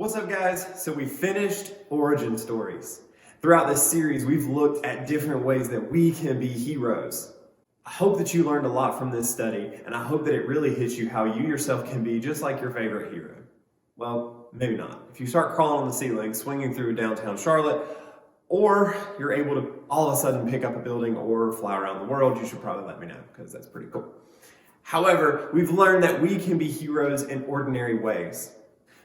What's up, guys? So we finished origin stories. Throughout this series, we've looked at different ways that we can be heroes. I hope that you learned a lot from this study, and I hope that it really hits you how you yourself can be just like your favorite hero. Well, maybe not. If you start crawling on the ceiling, swinging through downtown Charlotte, or you're able to all of a sudden pick up a building or fly around the world, you should probably let me know, because that's pretty cool. However, we've learned that we can be heroes in ordinary ways.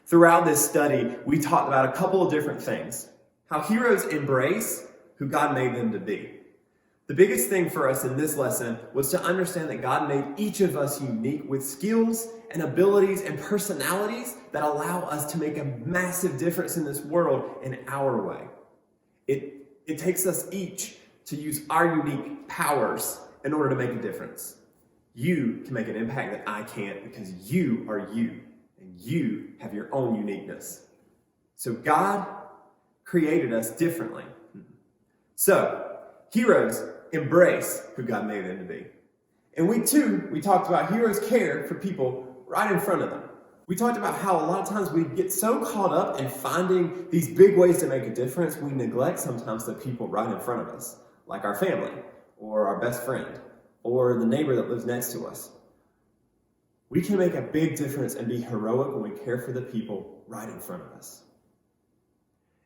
Throughout this study, we talked about a couple of different things. How heroes embrace who God made them to be. The biggest thing for us in this lesson was to understand that God made each of us unique with skills and abilities and personalities that allow us to make a massive difference in this world in our way. It takes us each to use our unique powers in order to make a difference. You can make an impact that I can't because you are you. You have your own uniqueness. So God created us differently. So heroes embrace who God made them to be. In week 2, we talked about heroes care for people right in front of them. We talked about how a lot of times we get so caught up in finding these big ways to make a difference, we neglect sometimes the people right in front of us, like our family, or our best friend, or the neighbor that lives next to us. We can make a big difference and be heroic when we care for the people right in front of us.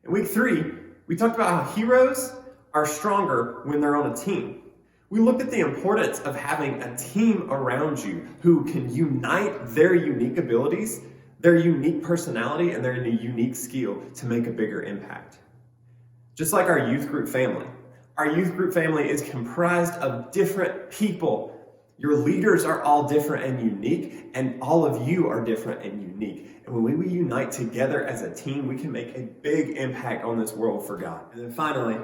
In week 3, we talked about how heroes are stronger when they're on a team. We looked at the importance of having a team around you who can unite their unique abilities, their unique personality, and their unique skill to make a bigger impact. Just like our youth group family. Our youth group family is comprised of different people. Your leaders are all different and unique, and all of you are different and unique. And when we unite together as a team, we can make a big impact on this world for God. And then finally,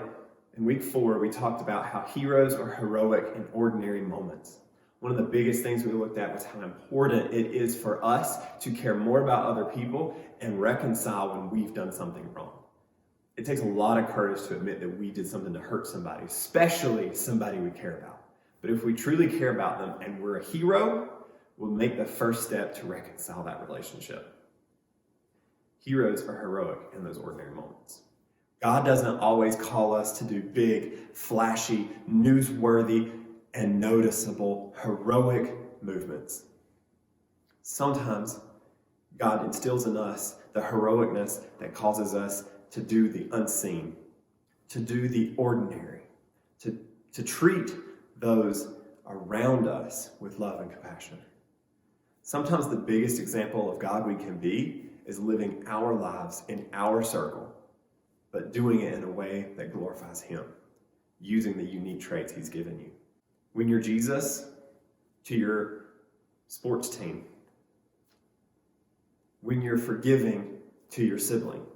in week 4, we talked about how heroes are heroic in ordinary moments. One of the biggest things we looked at was how important it is for us to care more about other people and reconcile when we've done something wrong. It takes a lot of courage to admit that we did something to hurt somebody, especially somebody we care about. But if we truly care about them and we're a hero, we'll make the first step to reconcile that relationship. Heroes are heroic in those ordinary moments. God doesn't always call us to do big, flashy, newsworthy, and noticeable, heroic movements. Sometimes God instills in us the heroicness that causes us to do the unseen, to do the ordinary, to treat those around us with love and compassion. Sometimes the biggest example of God we can be is living our lives in our circle, but doing it in a way that glorifies Him, using the unique traits He's given you. When you're Jesus to your sports team, when you're forgiving to your sibling,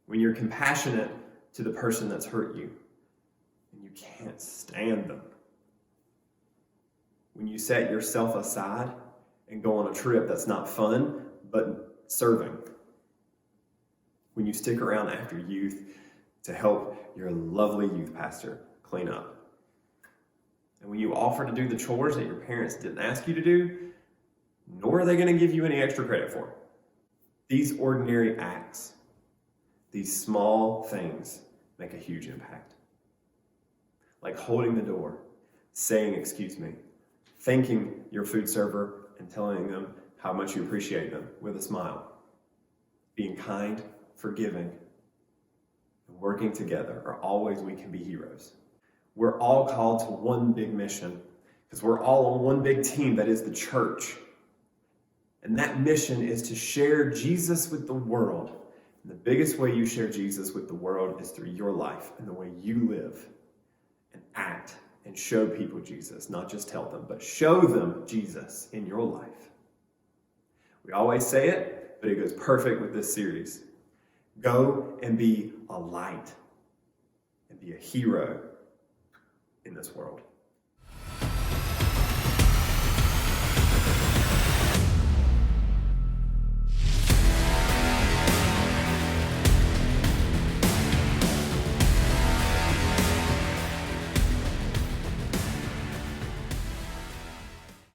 when you're compassionate to the person that's hurt you, and you can't stand them. When you set yourself aside and go on a trip that's not fun, but serving. When you stick around after youth to help your lovely youth pastor clean up. And when you offer to do the chores that your parents didn't ask you to do, nor are they going to give you any extra credit for. These ordinary acts, these small things, make a huge impact. Like holding the door, saying excuse me, thanking your food server and telling them how much you appreciate them with a smile. Being kind, forgiving, and working together are all ways we can be heroes. We're all called to one big mission because we're all on one big team that is the church. And that mission is to share Jesus with the world. And the biggest way you share Jesus with the world is through your life and the way you live and act and show people Jesus, not just tell them, but show them Jesus in your life. We always say it, but it goes perfect with this series. Go and be a light and be a hero in this world.